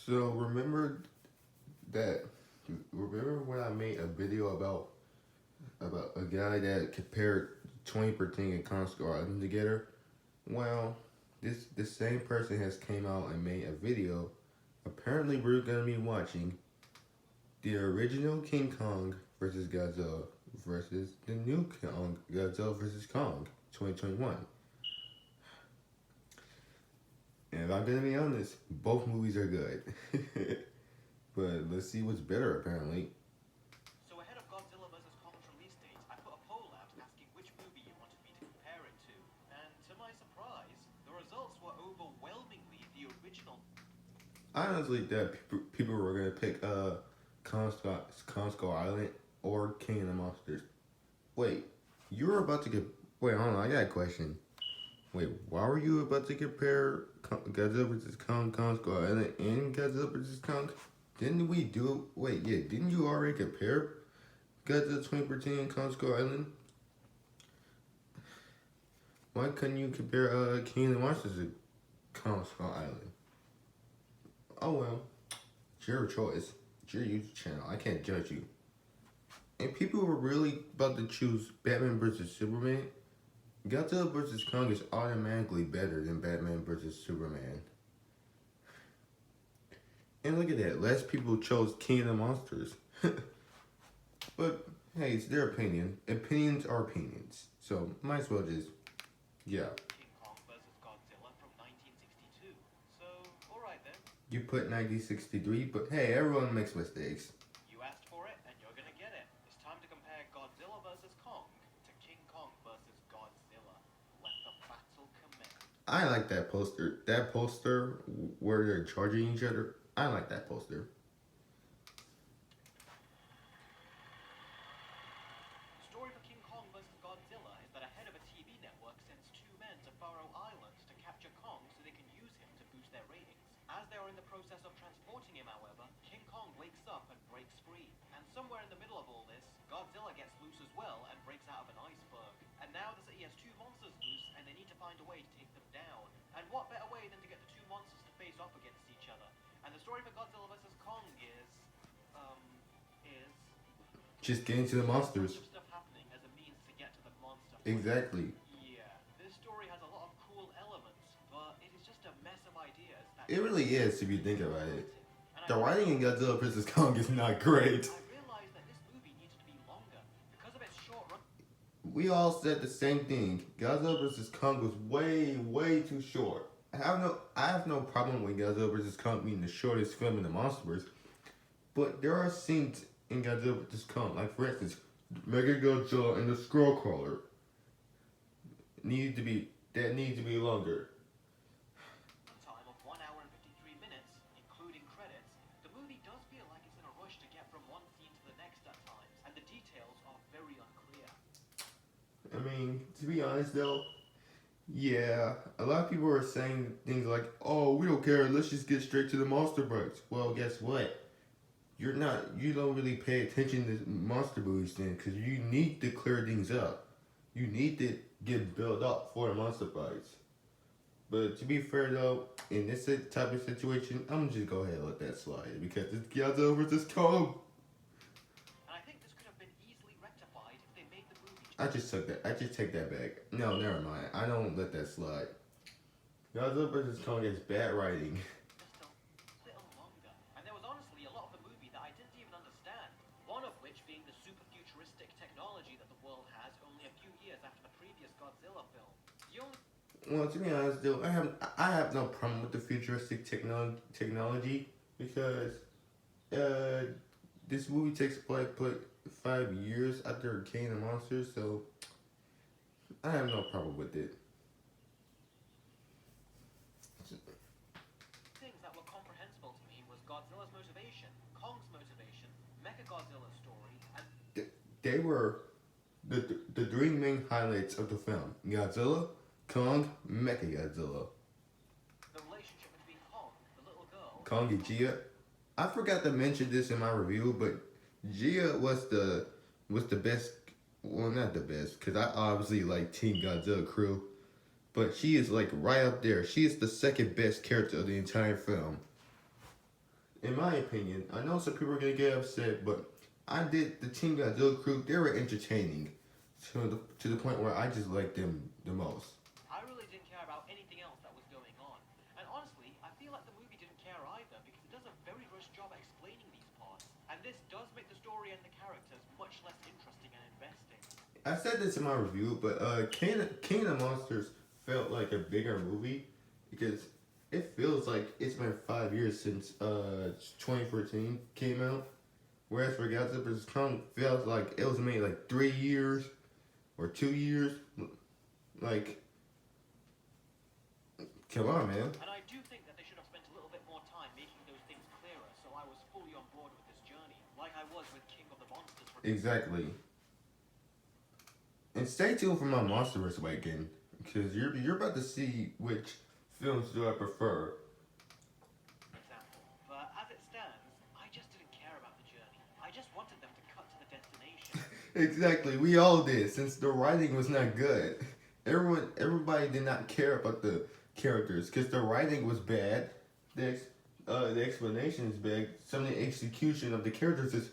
So that remember when I made a video about a guy that compared 20% and Conscore Island together? Well, this same person has came out and made a video. Apparently, we're gonna be watching the original King Kong versus Godzilla versus the new Kong Godzilla versus Kong 2021. And if I'm gonna be honest, both movies are good. But let's see what's better apparently. So ahead of Godzilla vs. Kong's release date, I put a poll out asking which movie you wanted me to compare it to. And to my surprise, the results were overwhelmingly the original. I honestly thought people were gonna pick Conscore Island or King of the Monsters. Wait, you were about to get. Wait, hold on, I got a question. Wait, why were you about to compare Godzilla vs. Kong, Conscore Island, and Godzilla vs. Kong? Didn't we do? Wait, yeah, didn't you already compare Godzilla 20% and Conscore Island? Why couldn't you compare King of the Monsters to Conscore Island? Oh well, it's your choice. It's your YouTube channel. I can't judge you. And people were really about to choose Batman vs. Superman. Godzilla vs. Kong is automatically better than Batman vs. Superman. And look at that, less people chose King of the Monsters. But hey, it's their opinion. Opinions are opinions. So might as well just, yeah. King Kong vs. Godzilla from 1962. So, alright then. You put 1963, but hey, everyone makes mistakes. You asked for it, and you're gonna get it. It's time to compare Godzilla vs. Kong to King Kong vs. Godzilla. Let the battle commence. I like that poster. That poster where they're charging each other. I like that poster. The story for King Kong vs. Godzilla is that ahead of a TV network sends two men to Faroe Islands to capture Kong so they can use him to boost their ratings. As they are in the process of transporting him, however, King Kong wakes up and breaks free. And somewhere in the middle of all this, Godzilla gets loose as well and breaks out of an iceberg. And now the city has two monsters loose and they need to find a way to take them down. And what better way than to get the two monsters to face off against each other? And the story for Godzilla vs. Kong is just getting to the monsters. Stuff happening as a means to get to the monster. Exactly. Yeah, this story has a lot of cool elements, but it is just a mess of ideas. It really is, if you think about it. The writing in Godzilla vs. Kong is not great. I realized that this movie needed to be longer because of its short run. We all said the same thing. Godzilla vs. Kong was way too short. I have no problem with Godzilla vs. Kong being the shortest film in the Monsterverse, but there are scenes in Godzilla vs. Kong, like for instance, Mega Godzilla and the Skullcrawler need to be longer. Time of 1 hour and 53 minutes, including credits, the movie does feel like it's in a rush to get from one scene to the next at times, and the details are very unclear. I mean, to be honest though, yeah, a lot of people are saying things like, "Oh, we don't care. Let's just get straight to the monster parts." Well, guess what? You don't really pay attention to monster movies then, because you need to clear things up. You need to get built up for the monster fights. But to be fair though, in this type of situation, I'm just go ahead and let that slide because it's Godzilla vs. Kong. And I think this could have been easily rectified if they made the movie. I just take that back. No, never mind. I don't let that slide. Godzilla vs. Kong is bad writing. Just a little longer. And there was honestly a lot of the movie that I didn't even understand. One of which being the super futuristic technology that the world has only a few years after the previous Godzilla film. Well, to be honest, though, I have no problem with the futuristic technology because this movie takes place 5 years after King of the Monsters, so I have no problem with it. Things that were comprehensible to me was Godzilla's motivation, Kong's motivation, Mechagodzilla's story, and they were the three main highlights of the film: Godzilla, Kong, Mechagodzilla. The relationship between Kong, the little girl, Kong and Gia. I forgot to mention this in my review, but Gia was the best. Well, not the best, because I obviously like Team Godzilla crew, but she is like right up there. She is the second best character of the entire film. in my opinion, I know some people are gonna get upset, but I did the Team Godzilla crew. They were entertaining to the point where I just liked them the most. I really didn't care about anything else that was going on. And honestly, I feel like the movie didn't care either because it does a very rush job at explaining these parts. And this does make the story and the characters much less interesting and investing. I said this in my review, but King of the Monsters felt like a bigger movie because it feels like it's been 5 years since 2014 came out. Whereas for Godzilla vs. Kong, feels like it was made like 3 years or 2 years. Like, come on, man. And I do think that they should have spent a little bit more time making those things clearer so I was fully on board with this journey, like I was with King of the Monsters. Exactly. And stay tuned for my Monsterverse weekend because you're about to see which films do I prefer. Example. But as it stands, I just didn't care about the journey. I just wanted them to cut to the destination. Exactly, we all did since the writing was not good. Everybody did not care about the characters because the writing was bad. The explanation is bad. Some of the execution of the characters is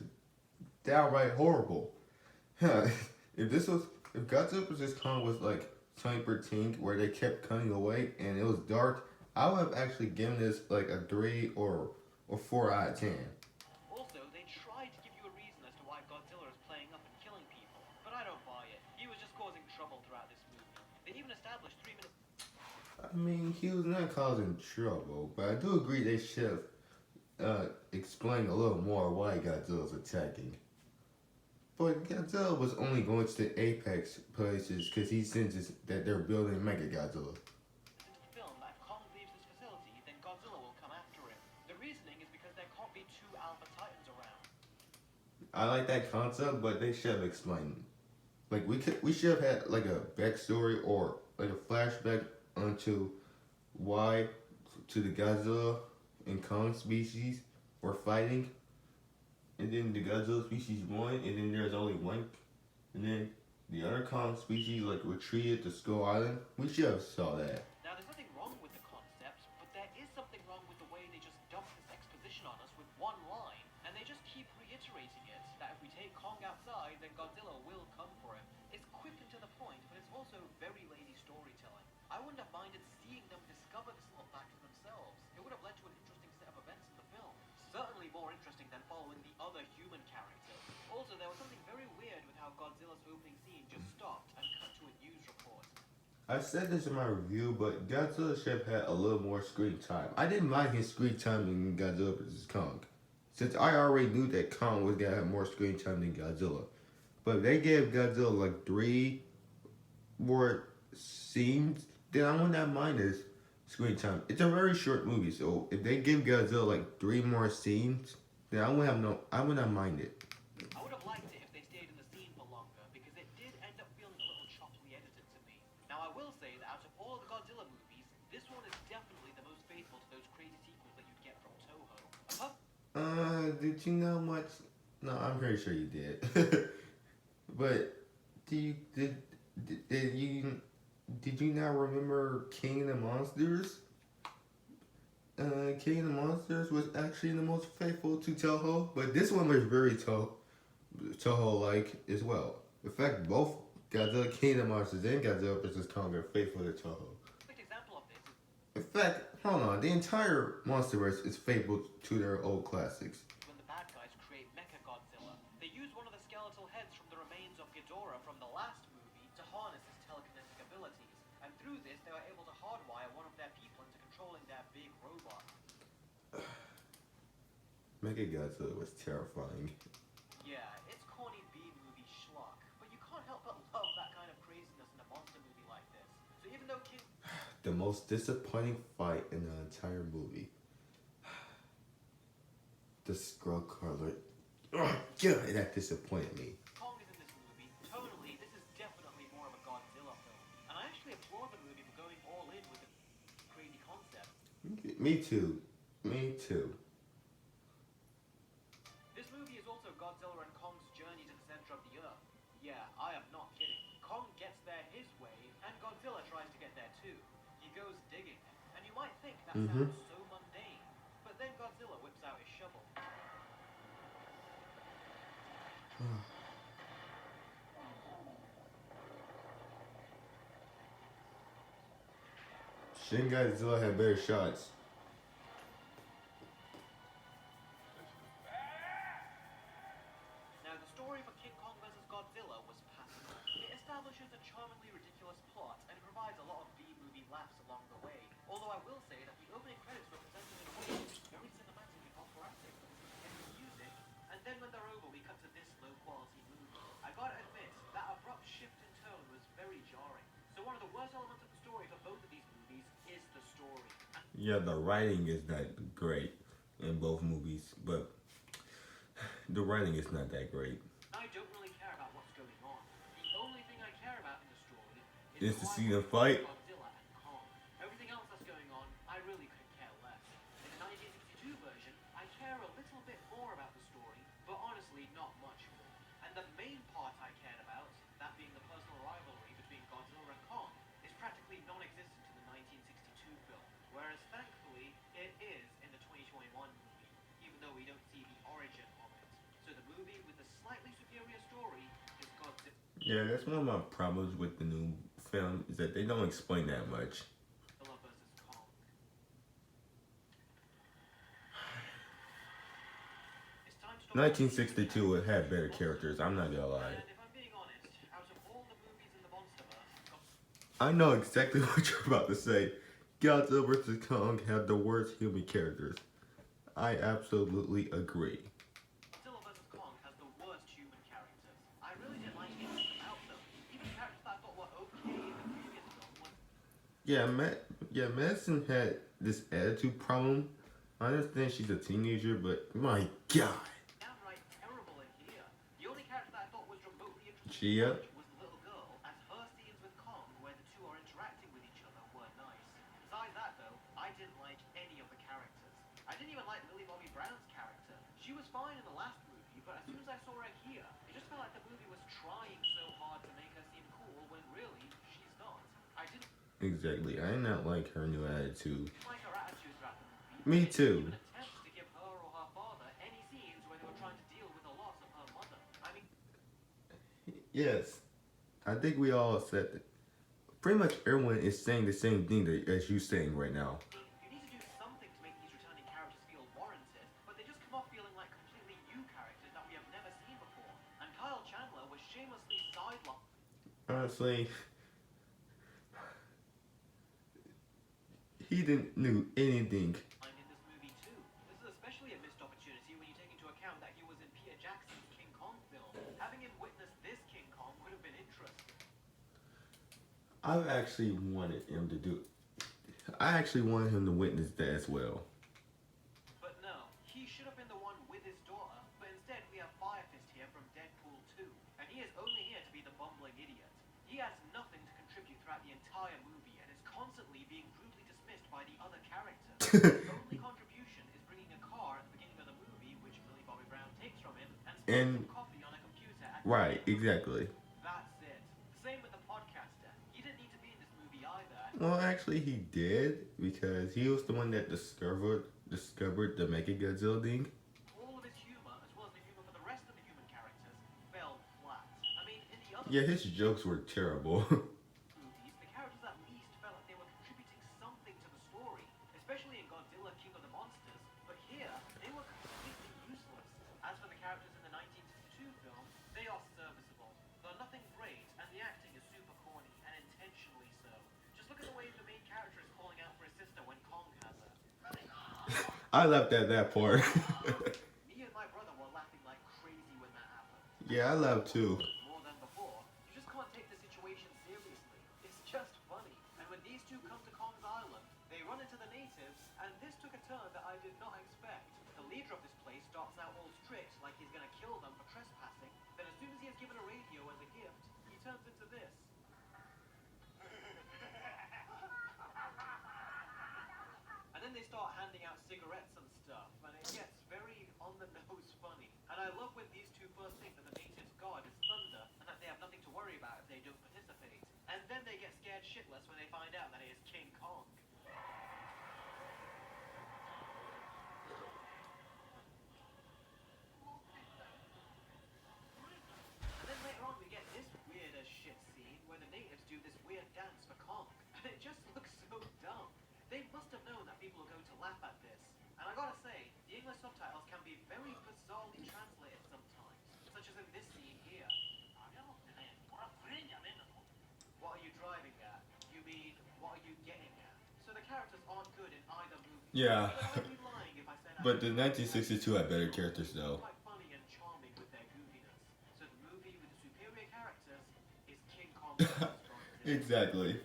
downright horrible. Huh. If Godzilla vs. Kong was like 2013 where they kept cutting away and it was dark, I would have actually given this like a 3 or 4 out of 10. Also, they tried to give you a reason as to why Godzilla is playing up and killing people, but I don't buy it. He was just causing trouble throughout this movie. They even established 3 minutes. I mean, he was not causing trouble, but I do agree they should have explained a little more why Godzilla's attacking. But Godzilla was only going to the apex places because he senses that they're building Mega Godzilla. Into the film that if Kong leaves this facility, then Godzilla will come after him. The reasoning is because there can't be 2 Alpha Titans around. I like that concept, but they should have explained. Like we should have had like a backstory or like a flashback onto why to the Godzilla and Kong species were fighting. And then the Godzilla species won, and then there's only one, and then the other Kong species like retreated to Skull Island. We should have saw that. Now, there's nothing wrong with the concept, but there is something wrong with the way they just dump this exposition on us with one line, and they just keep reiterating it, that if we take Kong outside, then Godzilla will come for him. It's quick and to the point, but it's also very lazy storytelling. I wouldn't have minded seeing them discover this little fact for themselves. It would have led to an interesting set of events in the film. Certainly more interesting than following the other human characters. Also, there was something very weird with how Godzilla's opening scene just stopped and cut to a news report. I said this in my review, but Godzilla should have had a little more screen time. I didn't mind his screen time in Godzilla vs. Kong, since I already knew that Kong was gonna have more screen time than Godzilla. But if they gave Godzilla like 3 more scenes, then I would not mind his screen time. It's a very short movie, so if they give Godzilla like 3 more scenes, then I would not mind it. I would have liked it if they stayed in the scene for longer, because it did end up feeling a little choppily edited to me. Now, I will say that out of all of the Godzilla movies, this one is definitely the most faithful to those crazy sequels that you'd get from Toho. Did you know much? No, I'm pretty sure you did. But did you not remember King of the Monsters? King of the Monsters was actually the most faithful to Toho, but this one was very Toho-like as well. In fact, both Godzilla King of the Monsters and Godzilla vs. Kong are faithful to Toho. Perfect example of this is In fact, hold on, the entire Monsterverse is faithful to their old classics. when the bad guys create Mecha Godzilla. They use one of the skeletal heads from the remains of Ghidorah from the last movie to harness his telekinetic abilities. And through this, they were able to hardwire one of their people into controlling their big robot. Mega Godzilla was terrifying. Yeah, it's corny B-movie schlock, but you can't help but love that kind of craziness in a monster movie like this. So even though King... The most disappointing fight in the entire movie. The Skrull Crawler. Oh, God, that disappointed me. Kong is in this movie. Tonally, this is definitely more of a Godzilla film. And I actually applaud the movie for going all in with the crazy concept. Me too. Me too. This movie is also Godzilla and Kong's journey to the center of the Earth. Yeah, I am not kidding. Kong gets there his way, and Godzilla tries to get there too. He goes digging, and you might think that sounds so mundane. But then Godzilla whips pulls out his shovel. Shin Godzilla had better shots. Now, the story for King Kong vs. Godzilla was passable. It establishes a charmingly ridiculous plot and provides a lot of B-movie laughs along the way. Although I will say that the opening credits were presented in a way that was very cinematic and operatic, with some heavy music, and then when they're over, we cut to this low-quality movie. I gotta admit, that abrupt shift in tone was very jarring. So one of the worst elements of the story for both of these movies is the story. Yeah, the writing is not great in both movies, but the writing is not that great. I don't really care about what's going on. The only thing I care about in the story Is is to the see them rivalry fight. between Godzilla and Kong. Everything else that's going on, I really could care less. In the 1962 version, I care a little bit more about the story, but honestly, not much more. And the main part I cared about, that being the personal rivalry between Godzilla and Kong, is practically non-existent in the 1962 film. Whereas, thankfully, it is in the 2021 movie, even though we don't see the origin of it. So the movie with the slightly superior story is Godzilla Yeah, that's one of my problems with the new film is that they don't explain that much. versus Kong. It's time to talk 1962 it had better characters. I'm not gonna lie. And if I'm being honest, out of all the movies in the MonsterVerse, I know exactly what you're about to say. Godzilla vs. Kong had the worst human characters. I absolutely agree. Godzilla vs. Kong has the worst human characters. I really didn't like anything about them. Even characters that I thought were okay in the previous film were Madison had this attitude problem. I understand she's a teenager, but my God. downright terrible in here. The only character that I thought was remotely interesting Chia? to watch was the little girl, as her scenes with Kong, where the two are interacting with each other, were nice. Besides that, though, I didn't like any of the characters. I didn't even like Millie Bobby Brown's character. She was fine in the last movie, but as soon as I saw her here, it just felt like the movie was trying so hard to make her seem cool when really she's not. I didn't Exactly. I did not like her new attitude. like her attitude throughout the movie. Me They didn't too. even attempt to give her or her father any scenes where they were trying to deal with the loss of her mother. I mean, Yes. I think we all said that. Pretty much everyone is saying the same thing as you saying right now. you need to do something to make these returning characters feel warranted, but they just come off feeling like completely new characters that we have never seen before. And Kyle Chandler was shamelessly sidelined Honestly, he didn't do anything. in this movie too. This is especially a missed opportunity when you take into account that he was in Peter Jackson's King Kong film. Having him witness this King Kong would have been interesting. I actually wanted him to do. I actually wanted him to witness that as well. But no, he should have been the one with his daughter, but instead we have Fire Fist here from Deadpool 2, and he is only here to be the bumbling idiot. He has nothing to contribute throughout the entire movie and is constantly being brutally dismissed by the other characters. His only contribution is bringing a car at the beginning of the movie, which Millie Bobby Brown takes from him, and spills some coffee on a computer at Right, exactly. That's it. Same with the podcaster. He didn't need to be in this movie either. Well, actually, he did because he was the one that discovered the Mechagodzilla thing. All of his humor, as well as the humor for the rest of the human characters, fell flat. I mean, in the other Yeah, his jokes were terrible. movies, the characters at least felt like they were contributing something to the story, especially in Godzilla King of the Monsters. But here, they were completely useless. As for the characters in the 1962 film, they are serviceable. They're nothing great, and the acting is super corny, and intentionally so. Just look at the way the main character is calling out for his sister when Kong has her. I laughed at that part. Me and my brother were laughing like crazy when that happened. Yeah, I laughed too. More than before, you just can't take the situation seriously. It's just funny. And when these two come to Kong's Island, they run into the natives, and this took a turn that I did not expect. The leader of this place starts out all strict, like he's gonna kill them for trespassing. Then as soon as he has given a radio as a gift, he turns into this. And then they start handing out cigarettes and stuff, and it gets very on the nose funny. And I love when these two first think that the natives' god is thunder, and that they have nothing to worry about if they don't participate. And then they get scared shitless when they find out that it is King Kong. you getting at? So the characters aren't good in either movie. Yeah, But I'd be lying if I said I but the didn't like 1962 had better characters though. quite funny and charming with their goofiness. So the movie with the superior characters is King Kong vs. Godzilla. Exactly.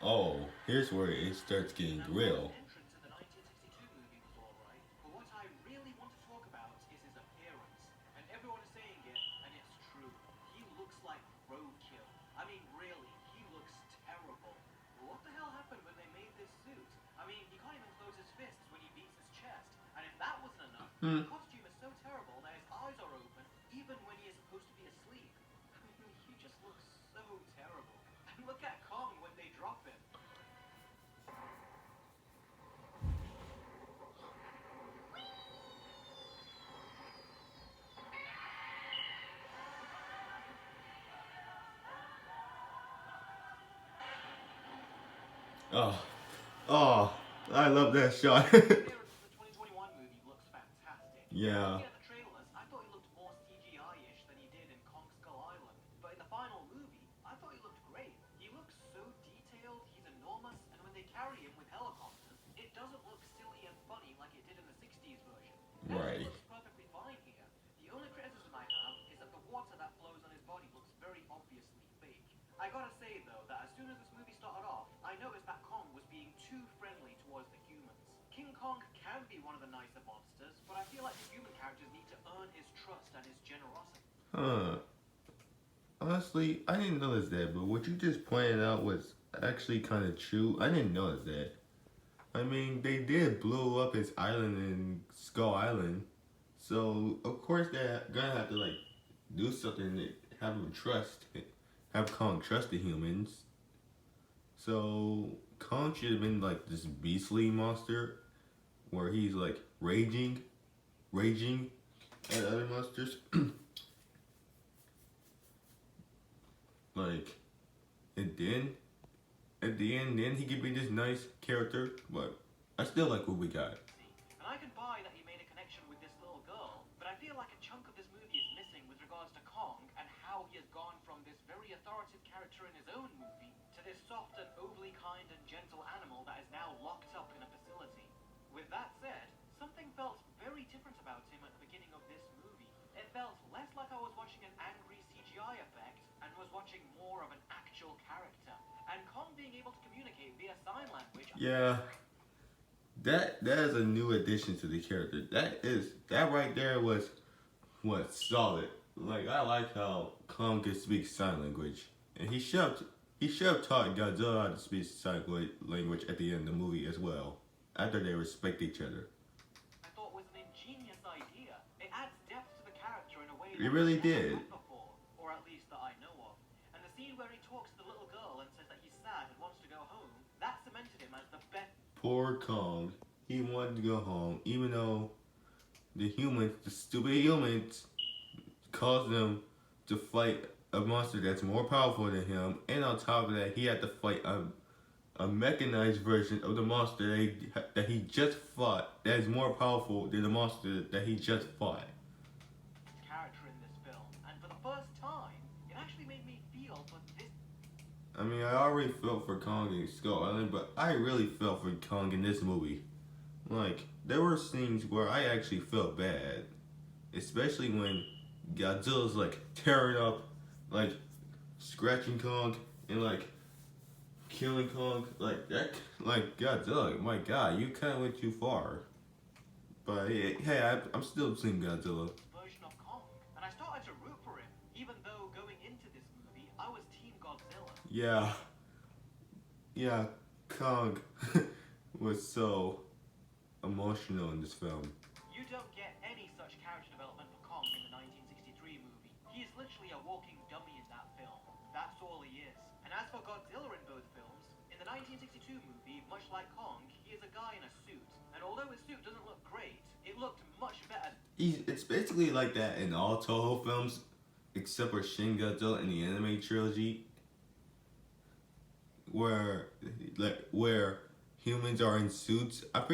Oh, here's where it starts getting Now, real. Kong's entrance in the 1962 movie was alright, but what I really want to talk about is his appearance. And everyone is saying it, and it's true. He looks like roadkill. I mean, really, he looks terrible. What the hell happened when they made this suit? I mean, he can't even close his fists when he beats his chest. And if that wasn't enough, the costume is so terrible that his eyes are open, even when he is supposed to be asleep. I mean, he just looks so terrible. And look at Kong when they drop him. Oh, oh, I love that shot. The appearance of the 2021 movie looks fantastic. Yeah. Looking at the trailers, I thought he looked more CGI-ish than he did in Kong Skull Island. But in the final movie, I thought he looked great. He looks so detailed, he's enormous, and when they carry him with helicopters, it doesn't look silly and funny like it did in the 60s version. Right. It looks perfectly fine here. The only criticism I have is that the water that flows on his body looks very obviously fake. I gotta say though, that as soon as this movie started off, I noticed that Kong was being too friendly towards the humans. King Kong can be one of the nicer monsters, but I feel like the human characters need to earn his trust and his generosity. Huh. Honestly, I didn't notice that, but what you just pointed out was actually kind of true. I didn't notice that. I mean, they did blow up his island in Skull Island, so of course they're gonna have to like do something to have him have Kong trust the humans. So Kong should have been like this beastly monster, where he's like raging at other monsters. Like, and then at the end, then he could be this nice character, but I still like what we got. And I can buy that he made a connection with this little girl, but I feel like a chunk of this movie is missing with regards to Kong and how he has gone from this very authoritative character in his own movie to this soft and overly kind and gentle animal that is now locked up in a facility. With that said, something felt very different about him at the beginning of this movie. It felt less like I was watching an angry CGI effect and was watching more of an actual character. And Kong being able to communicate via sign language. Yeah, that is a new addition to the character. That right there was solid. Like, I like how Kong can speak sign language, and he should have taught Godzilla how to speak sign language at the end of the movie as well, after they respect each other. I thought was an ingenious idea. It adds depth to the character in a way It that really I've never did. had before, or at least that I know of. And the scene where he talks to the little girl and says that he's sad and wants to go home, that cemented him as the best. Poor Kong. He wanted to go home, even though the stupid humans, caused them to fight a monster that's more powerful than him, and on top of that, he had to fight a mechanized version of the monster that he just fought, that is more powerful than the monster that he just fought. Character in this film, and for the first time, it actually made me feel for this. I mean, I already felt for Kong in Skull Island, but I really felt for Kong in this movie. Like, there were scenes where I actually felt bad, especially when Godzilla's like tearing up, like scratching Kong and like killing Kong, like that. Like, Godzilla, my God, you kind of went too far. But hey, I'm still Team Godzilla. Version of Kong, and I started to root for him, even though going into this movie, I was Team Godzilla. Yeah, Kong was so emotional in this film. You don't get any such character development for Kong in the 1963 movie. He is literally a walking dummy in that film. That's all he is. And as for Godzilla in both films, in the 1962 movie, much like Kong, he is a guy in a suit. And although his suit doesn't look great, it looked much better. It's basically like that in all Toho films, except for Shin Godzilla in the anime trilogy, where humans are in suits. I'm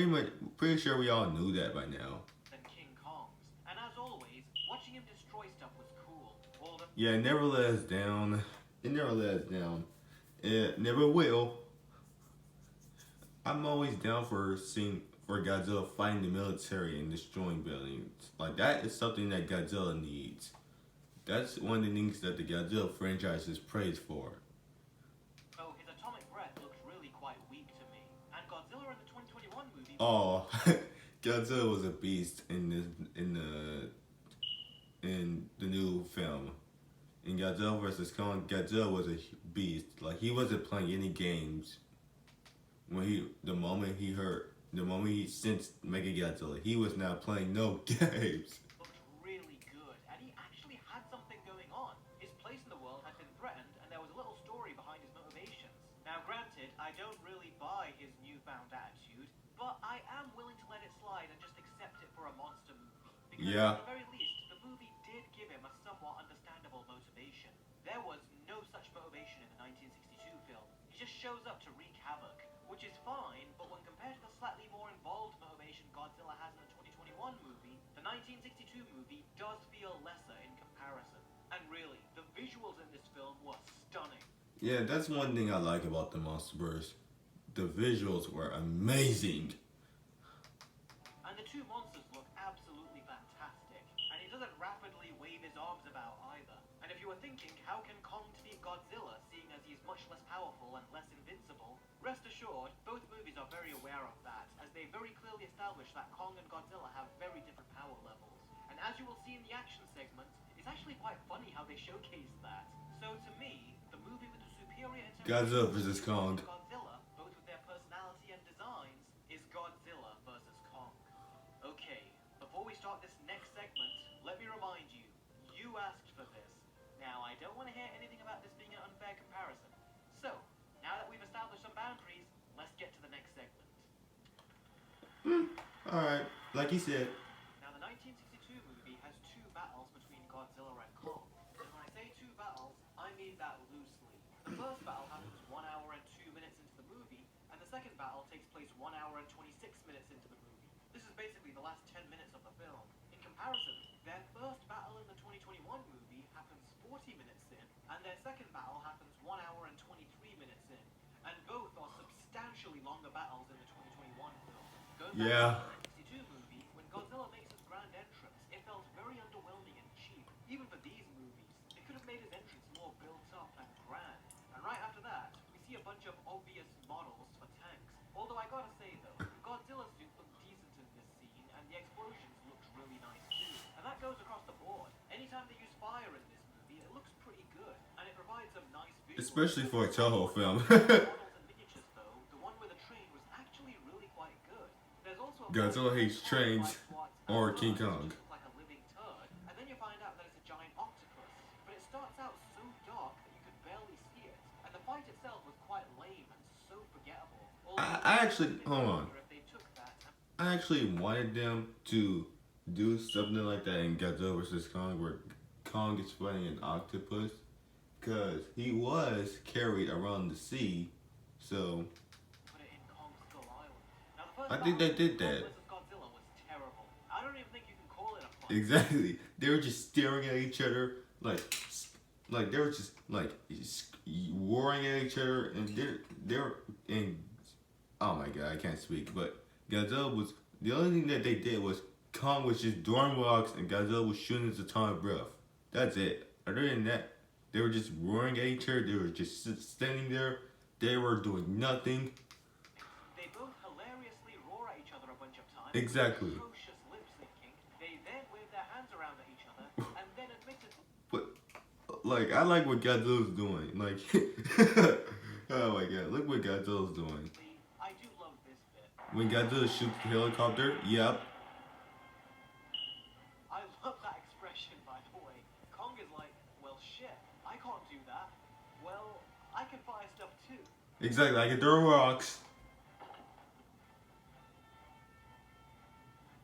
pretty sure we all knew that by now. Than King Kong's. And as always, watching him destroy stuff was cool. Yeah, it never let us down. It never will. I'm always down for seeing for Godzilla fighting the military and destroying buildings. Like that is something that Godzilla needs. That's one of the things that the Godzilla franchise is praised for. Though his atomic breath looked really quite weak to me. And Godzilla in the 2021 movie. Oh, Godzilla was a beast in the new film. In Godzilla vs Kong, Godzilla was a beast. Like he wasn't playing any games. The moment he sensed Mega Godzilla, he was not playing no games. Looked really good, and he actually had something going on. His place in the world had been threatened, and there was a little story behind his motivations. Now, granted, I don't really buy his newfound attitude, but I am willing to let it slide and just accept it for a monster movie. Because Yeah. at the very least, the movie did give him a somewhat understandable motivation. There was no such motivation in the 1962 film. He just shows up to wreak havoc, which is fine, but when compared to the slightly more involved motivation Godzilla has in the 2021 movie, the 1962 movie does feel lesser in comparison. And really, the visuals in this film were stunning. Yeah, that's one thing I like about the Monsterverse. The visuals were amazing. And the two monsters look absolutely fantastic. And he doesn't rapidly wave his arms about either. And if you were thinking, how can Kong defeat Godzilla, seeing as he's much less powerful and less invincible? Rest assured, both movies are very aware of that, as they very clearly establish that Kong and Godzilla have very different power levels. And as you will see in the action segment, it's actually quite funny how they showcase that. So to me, the movie with the superior Godzilla vs Kong. Godzilla, both with their personality and designs, is Godzilla vs Kong. Okay, before we start this next segment, let me remind you, you asked for this. Now, I don't want to hear anything about this being an unfair comparison. So, now that we've established some boundaries, let's get to the next segment. Alright, like you said. Now, the 1962 movie has two battles between Godzilla and Kong. And when I say two battles, I mean that loosely. The first battle happens 1 hour and 2 minutes into the movie, and the second battle takes place 1 hour and 26 minutes into the movie. This is basically the last 10 minutes of the film. In comparison, their first battle in the 2021 movie happens 40 minutes in, and their second battle happens 1 hour and 23 minutes in. And both are substantially longer battles in the 2021 film. Going back Yeah. to the 1962 movie, when Godzilla makes his grand entrance, it felt very underwhelming and cheap. Even for these movies, they could have made his entrance more built up and grand. And right after that, we see a bunch of obvious models for tanks. Although I gotta say though, Godzilla's suit looked decent in this scene, and the explosions looked really nice too. And that goes across the board. Anytime they use fire in this movie, it looks pretty good, and it provides some nice visuals. Especially for a Toho film. Models and miniatures though, the one with the train was actually really quite good. There's also a Godzilla hates trains or King Kong. like a living turd, and then you find out that it's a giant octopus. But it starts out so dark that you could barely see it, and the fight itself was quite lame and so forgettable. I actually, hold on. If they took that I actually wanted them to do something like that in Godzilla vs Kong, where Kong is fighting an octopus, because he was carried around the sea. So put it in Kong Skull Island. Now, the first I think they battle did that. versus Godzilla was terrible. I don't even think you can call it a fight. Exactly, they were just staring at each other, like they were just like warring at each other, and they're in. Oh my god, I can't speak. But Godzilla was the only thing that they did was Kong was just throwing rocks and Godzilla was shooting his atomic breath. That's it. Other than that, they were just roaring at each other. They were just standing there. They were doing nothing. They both hilariously roar at each other a bunch of times. Exactly. Atrocious lip syncing. They then wave their hands around at each other, and then admittedly. But like, I like what Godzilla's doing. Like, oh my god, look what Godzilla's doing. I do love this bit. When Godzilla shoots the helicopter, yep. I love that expression, by the way. Kong is like, well, shit, I can't do that. Well, I can fire stuff too. Exactly, I can throw rocks.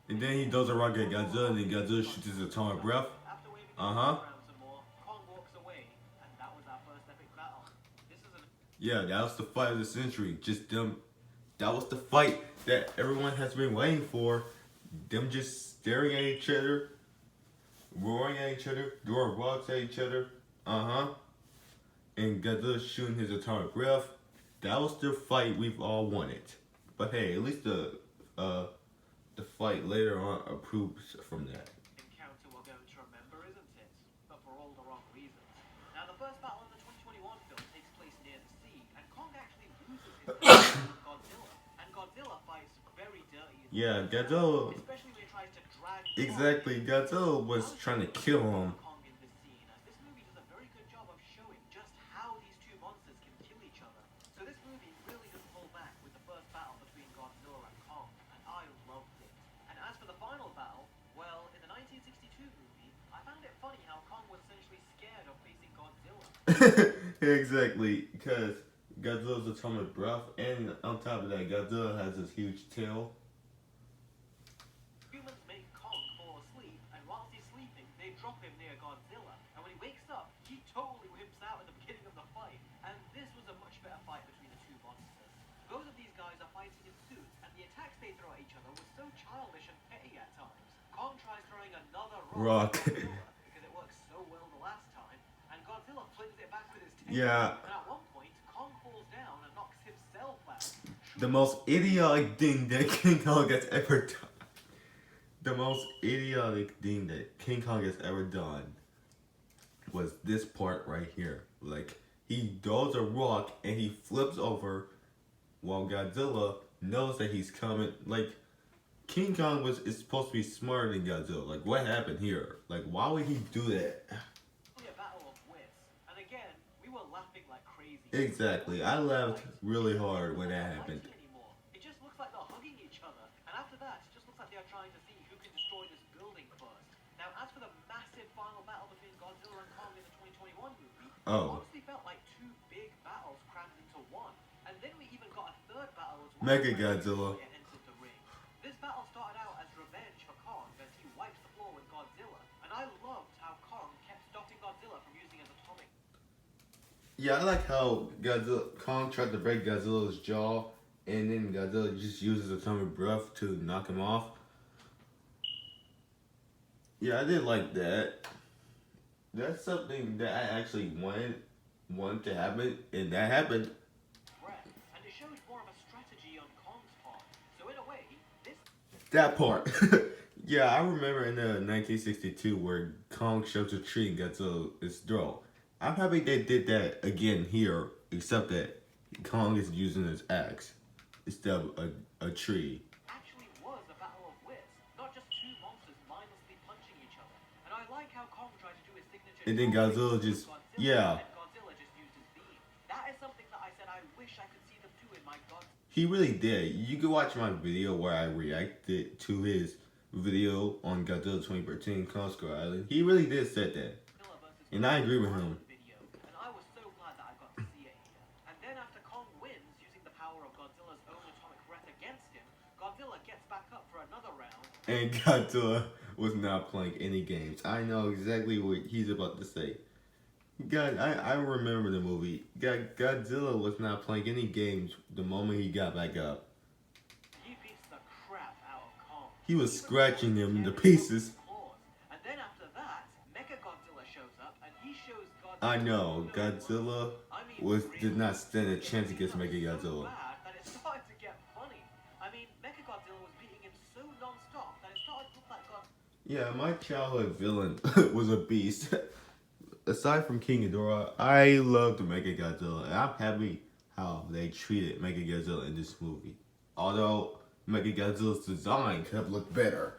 And then he throws a rock at Godzilla, and then Godzilla shoots his atomic breath. After waving his Uh-huh. hands around some more, Kong walks away, and that was our first epic battle. This is an Yeah, that was the fight of the century. Just them. That was the fight that everyone has been waiting for. Them just staring at each other, roaring at each other, throwing rocks at each other. and Godzilla shooting his atomic breath. That was the fight we've all wanted. But hey, at least the fight later on approves from that. Encounter we're going to remember, isn't it? But for all the wrong reasons. Now, the first battle in the 2021 film takes place near the sea, and Kong actually loses his battle with Godzilla. And Godzilla fights very dirty. Yeah, Godzilla. Especially when he tries to drag Exactly, Godzilla was trying to kill him. Kong in this scene, as this movie does a very good job of showing just how these two monsters can kill each other. So this movie really does pull back with the first battle between Godzilla and Kong, and I loved it. And as for the final battle, well, in the 1962 movie, I found it funny how Kong was essentially scared of facing Godzilla. Exactly, because Godzilla's atomic breath, and on top of that, Godzilla has this huge tail. Humans make Kong fall asleep, and whilst he's sleeping, they drop him near Godzilla. And when he wakes up, he totally wimps out at the beginning of the fight. And this was a much better fight between the two monsters. Both of these guys are fighting in suits, and the attacks they throw at each other was so childish and petty at times. Kong tries throwing another rock at Godzilla because it worked so well the last time, and Godzilla flings it back with his tail. Yeah. And at one point, Kong falls down and knocks himself out. The most idiotic thing that King Kong has ever done. The most idiotic thing that King Kong has ever done was this part right here. Like, he throws a rock and he flips over while Godzilla knows that he's coming. Like, King Kong is supposed to be smarter than Godzilla. Like, what happened here? Like, why would he do that? A battle of wits. And again, we were laughing like crazy. Exactly. I laughed really hard when that happened. It just looks like they're hugging each other. And after that, it just looks like they are trying to see who can destroy this building first. Now, as for the massive final battle between Godzilla and Kong in the 2021 movie, it honestly felt like two big battles crammed into one. And then we even got a third battle as well. Mega Godzilla. Entered the ring. This battle started out as revenge for Kong as he wipes the floor with Godzilla. And I loved how Kong kept stopping Godzilla from using his atomic. Yeah, I like how Kong tried to break Godzilla's jaw, and then Godzilla just uses atomic breath to knock him off. Yeah, I did like that. That's something that I actually wanted to happen, and that happened. And it showed more of a strategy on Kong's part. So in a way, this... That part. Yeah, I remember in the 1962 where Kong shoves a tree and Godzilla's throat. I'm happy they did that again here, except that Kong is using his axe instead of a tree. Actually was a battle of wits, not just two monsters mindlessly punching each other. And I like how Kong tried to do his signature. And then Godzilla just, yeah. And Godzilla just used his beam. That is something that I said I wish I could see them do in my God. He really did. You can watch my video where I reacted to his video on Godzilla 2013 Kong Skull Island. He really did say that. And I agree with him. And I was so glad that I got to see it here. And then after Kong wins using the power of Godzilla's own atomic breath against him, Godzilla gets back up for another round. And Godzilla was not playing any games. I know exactly what he's about to say. God, I remember the movie. Godzilla was not playing any games the moment he got back up. He beats the crap out of Kong. He was scratching him to pieces. And then after that, Mechagodzilla shows up and he shows Godzilla. I know, Godzilla did not stand a chance against Mechagodzilla. That it started to get funny. I mean, Mechagodzilla was beating him so non-stop that it started to look like Godzilla. Yeah, my childhood villain was a beast. Aside from King Ghidorah, I loved Mechagodzilla, and I'm happy how they treated Mechagodzilla in this movie. Although Mechagodzilla's design could have looked better,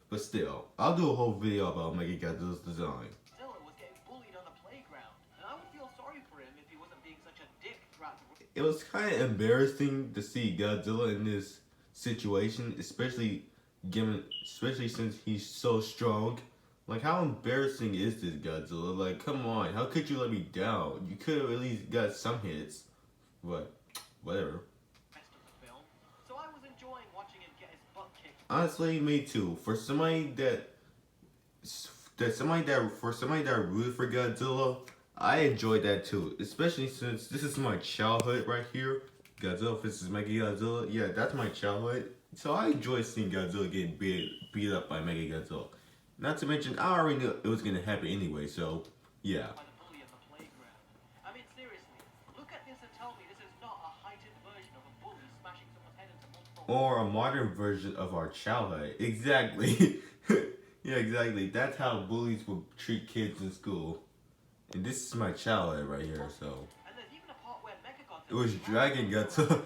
but still, I'll do a whole video about Mechagodzilla's design. Godzilla was getting bullied on the playground, and I would feel sorry for him if he wasn't being such a dick throughout the... It was kind of embarrassing to see Godzilla in this situation, especially since he's so strong. Like, how embarrassing is this, Godzilla? Like, come on, how could you let me down? You could have at least got some hits. But, whatever. Rest of the film. So I was enjoying watching him get his butt kicked. Honestly, me too. For somebody that rooted for Godzilla, I enjoyed that too. Especially since this is my childhood right here. Godzilla vs. Mechagodzilla. Yeah, that's my childhood. So I enjoy seeing Godzilla getting beat up by Mechagodzilla. Not to mention, I already knew it was gonna happen anyway, so, yeah. By the bully at the playground. I mean, seriously. or a modern version of our childhood. Exactly. Yeah, exactly. That's how bullies would treat kids in school. And this is my childhood right here, so. And there's even a part where It was Dragon Godzilla.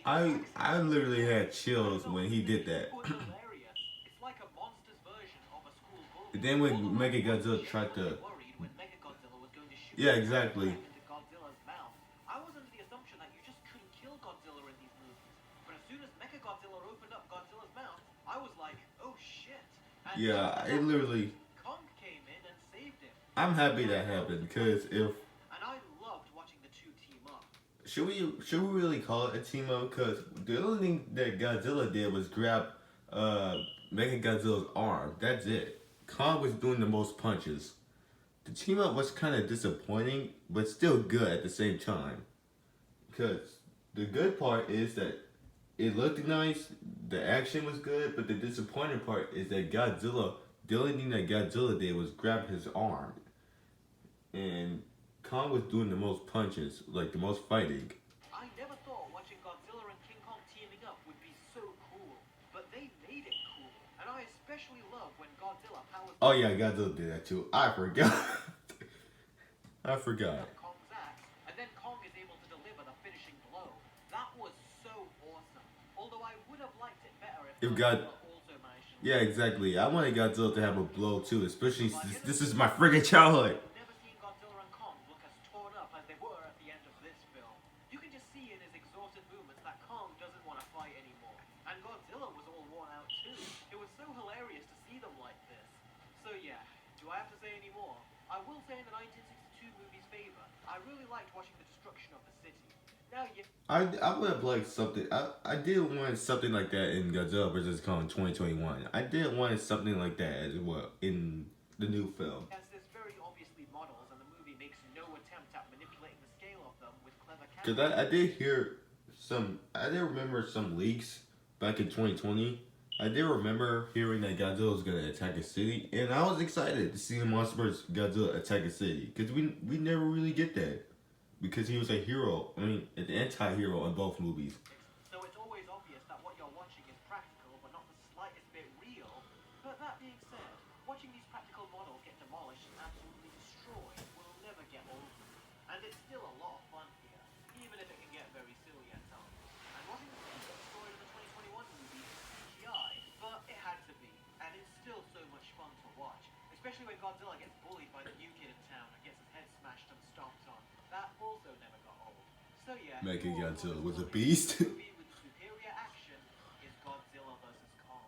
literally I literally had chills I don't know, when he did that. it was hilarious. It's like a monster's version of a school bully. And then when All the Mega world Godzilla was tried to. worried when Mechagodzilla was going to shoot Yeah, a exactly. into Godzilla's mouth. I was under the assumption that you just couldn't kill Godzilla in these movies. But as soon as Mechagodzilla opened up Godzilla's mouth, I was like, oh shit. And Yeah, it literally. Kong came in and saved him. I'm happy that happened because if. And I loved watching the two team up. Should we really call it a team up? Because the only thing that Godzilla did was grab Mega Godzilla's arm. That's it. Kong was doing the most punches. The team up was kind of disappointing, but still good at the same time. Because the good part is that it looked nice, the action was good, but the disappointing part is that the only thing that Godzilla did was grab his arm. And Kong was doing the most punches, like the most fighting. I never thought watching Godzilla and King Kong teaming up would be so cool, but they made it cool. And I especially love when Godzilla powers Oh yeah, Godzilla did that too. I forgot. I forgot. Kong's axe, and then Kong is able to deliver the finishing blow. That was so awesome. Although I would have liked it better if Godzilla also managed to. Yeah, exactly. I wanted Godzilla to have a blow too, especially since this is my friggin' childhood. I've never seen Godzilla and Kong look as torn up as they were at the end of this film. You can just see in his exhausted movements that Kong doesn't want to fight anymore. And Godzilla was all worn out too. It was so hilarious to see them like this. So yeah, do I have to say any more? I will say in the 1962 movie's favor, I really liked watching the destruction of the city. Now you... I would have liked something. I did want something like that in Godzilla vs. Kong 2021. I did want something like that as well in the new film. Yes, there's very obviously models, and the movie makes no attempt at manipulating the scale of them with clever Cause cameras. I did remember some leaks back in 2020. I did remember hearing that Godzilla was gonna attack a city, and I was excited to see the monsters Godzilla attack a city. Cause we never really get that. Because he was a hero, an anti-hero in both movies. So it's always obvious that what you're watching is practical, but not the slightest bit real. But that being said, watching these practical models get demolished and absolutely destroyed will never get old. And it's still a lot of fun here, even if it can get very silly at times. And watching the city get destroyed in the 2021 movie is CGI, but it had to be. And it's still so much fun to watch. Especially when Godzilla gets bullied by the new kid in town and gets his head smashed and stomped on. That also never got old. So yeah, Mega Godzilla was a beast. The movie with superior action is Godzilla vs. Kong.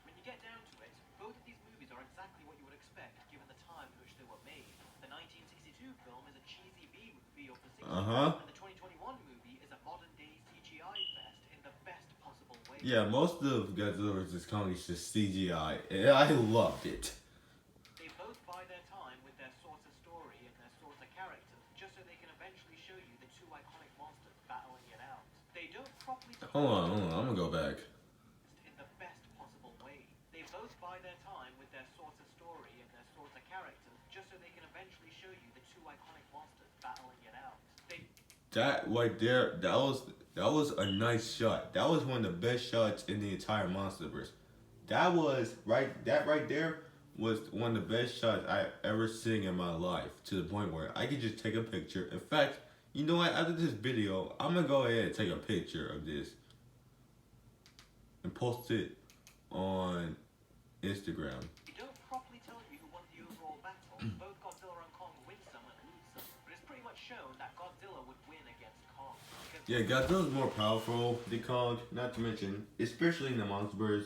When you get down to it, both of these movies are exactly what you would expect given the time in which they were made. The 1962 film is a cheesy B-movie of the 60s, and the 2021 movie is a modern-day CGI fest in the best possible way. Yeah, most of Godzilla vs. Kong is just CGI, and I loved it. They both buy their time with their sorts of story and their sorts of characters, just so they can eventually show you the two iconic monsters battling it out. They don't properly Hold on, I'm gonna go back. in the best possible way. They both buy their time with their sorts of story and their sorts of characters, just so they can eventually show you the two iconic monsters battling it out. That right there, that was a nice shot. That was one of the best shots in the entire Monsterverse. That right there was one of the best shots I ever seen in my life. To the point where I could just take a picture. In fact, you know what? After this video, I'm gonna go ahead and take a picture of this and post it on Instagram. They don't properly tell you who won the overall battle. Both Godzilla and Kong win some and lose some, but it's pretty much shown that Godzilla would win against Kong. Yeah, Godzilla's more powerful than Kong, not to mention, especially in the Monsterverse.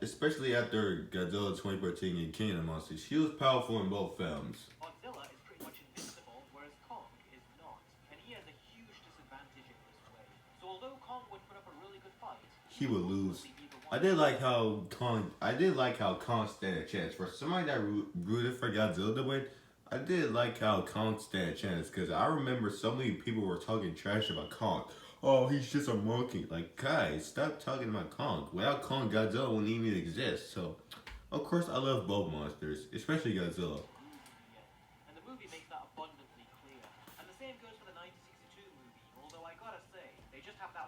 Especially after Godzilla 2013 and King of the Monsters, he was powerful in both films. Godzilla is pretty much invincible, whereas Kong is not, and he has a huge disadvantage in this way. So although Kong would put up a really good fight, He would lose. I did like how Kong stand a chance. For somebody that rooted for Godzilla to win, I did like how Kong stand a chance, because I remember so many people were talking trash about Kong. Oh, he's just a monkey. Like, guys, stop talking about Kong. Without Kong, Godzilla wouldn't even exist. So, of course, I love both monsters, especially Godzilla. And the movie makes that abundantly clear. And the same goes for the 1962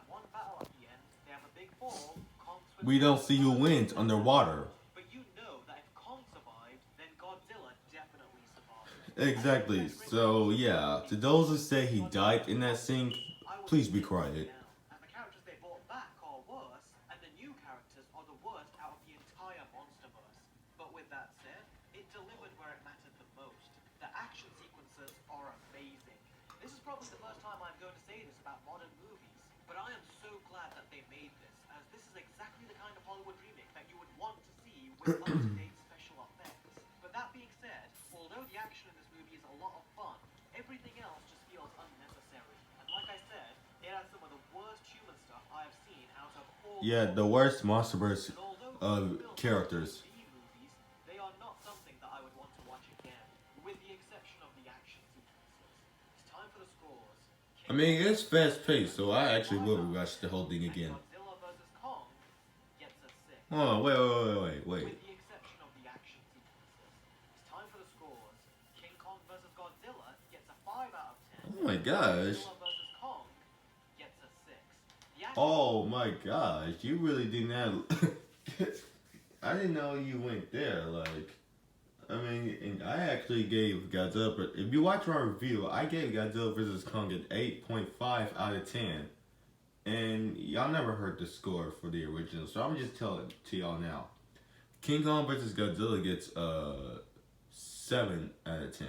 one battle at the end, they have a big fall, Kong swims We don't across see who the wins earth. underwater. But you know that if Kong survived, then Godzilla definitely survived. Exactly. So yeah, to those who say he died in that sink, please be quiet. And the characters they brought back are worse, and the new characters are the worst out of the entire MonsterVerse. But with that said, it delivered where it mattered the most. The action sequences are amazing. This is probably the first time I'm going to say this about modern movies, but I am so glad that they made this, as this is exactly the kind of Hollywood remake that you would want to see with up-to-date special effects. But that being said, although the action in this movie is a lot of fun, everything else just feels unnecessary. And like I said, it has some of the worst human stuff I have seen out of all. Yeah, the worst MonsterVerse And although these films characters. are B-movies, they are not something that I would want to watch again, with the exception of the action sequences. It's time for the scores. I mean, it's fast paced, so I actually will rewatch the whole thing again. Godzilla vs. Kong gets a 6. Hold on, wait. With the exception of the action sequences. It's time for the scores. King Kong vs. Godzilla gets a 5 out of 10. Oh my gosh. Godzilla vs. Kong gets a 6. The action Oh my gosh, you really did not. I didn't know you went there. Like, I mean, and I actually gave Godzilla. But if you watch our review, I gave Godzilla vs Kong an 8.5 out of 10, and y'all never heard the score for the original, so I'm just telling it to y'all now. King Kong vs Godzilla gets 7 out of 10.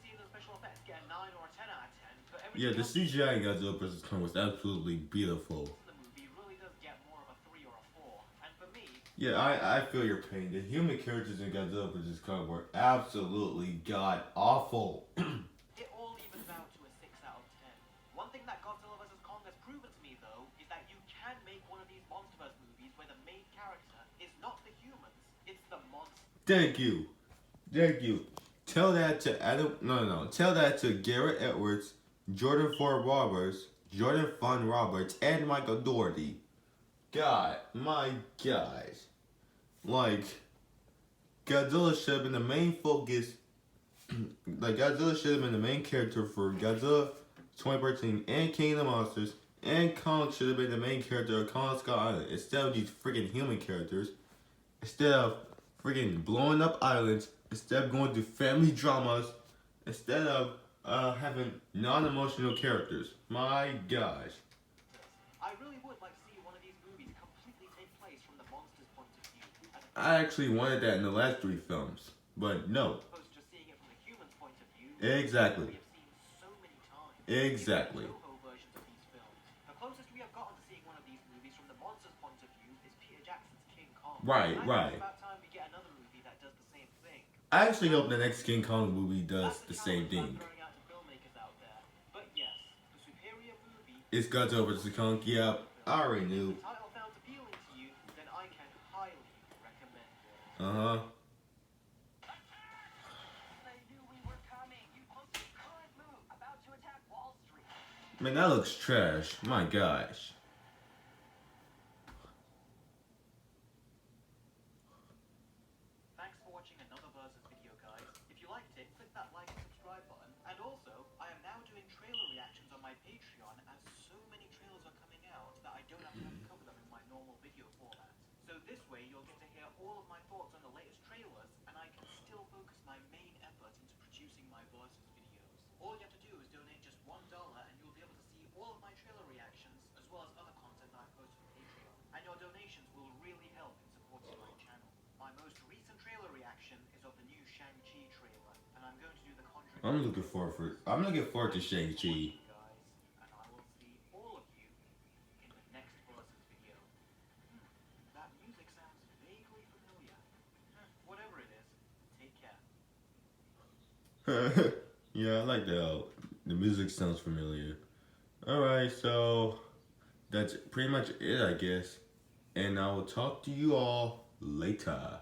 See the special effects get a 9 or a 10 out of 10, but Yeah, everything the else CGI in Godzilla vs Kong was absolutely beautiful. in the movie really does get more of a 3 or a 4. And for me, Yeah, I feel your pain. The human characters in Godzilla vs Kong were absolutely god awful. it all evens out to a 6 out of 10. One thing that Godzilla vs. Kong has proven to me, though, is that you can make one of these MonsterVerse movies where the main character is not the humans, it's the monster. Thank you. Tell that to Adam. No. Tell that to Garrett Edwards, Jordan Ford Roberts, Jordan Fun Roberts, and Michael Doherty. God, my gosh. Like, Godzilla should have been the main focus. Like, Godzilla should have been the main character for Godzilla 2013 and King of the Monsters. And Kong should have been the main character of Kong Skull Island instead of these freaking human characters. Instead of freaking blowing up islands. Instead of going through family dramas. Instead of having non-emotional characters. My gosh. I really would like to see one of these movies completely take place from the monster's point of view, as I actually wanted that in the last 3 films. But no. opposed to just seeing it from the human's point of view. Exactly. We have seen so many times. Exactly. Even the Toho versions of these films. The closest we have gotten to seeing one of these movies from the monster's point of view is Peter Jackson's King Kong. Right. And I think it's about time we get another movie that does the same thing. I actually hope the next King Kong movie does That's the same challenge I'm thing. throwing out to filmmakers out there. But yes, the superior movie. It's Godzilla vs. Kong. Yeah, I already knew. If the title sounds appealing to you, then I can highly recommend it. Uh-huh. They knew we were coming. You posted current move about to attack Wall Street. Man, that looks trash. My gosh. Thanks for watching another Versus video, guys. If you liked it, click that like and subscribe button. And also, I am now doing trailer reactions on my Patreon, as so many trailers are coming out that I don't have time to cover them in my normal video format. So this way, you'll get to hear all of my thoughts on the latest trailers, and I can still focus my main effort into producing my Versus videos. All you have to do is donate just $1, and you'll be able to see all of my trailer reactions, as well as other content that I post on Patreon. And your donations will really help in supporting my channel. My most recent trailer reaction is of the new Shang-Chi trailer, and I'm going to do the Conjuring. I'm looking forward to Shang-Chi. Guys, and I will see all of you in the next Versus video. That music sounds vaguely familiar. Whatever it is, take care. Yeah, I like that. The music sounds familiar. Alright, so that's pretty much it, I guess. And I will talk to you all later.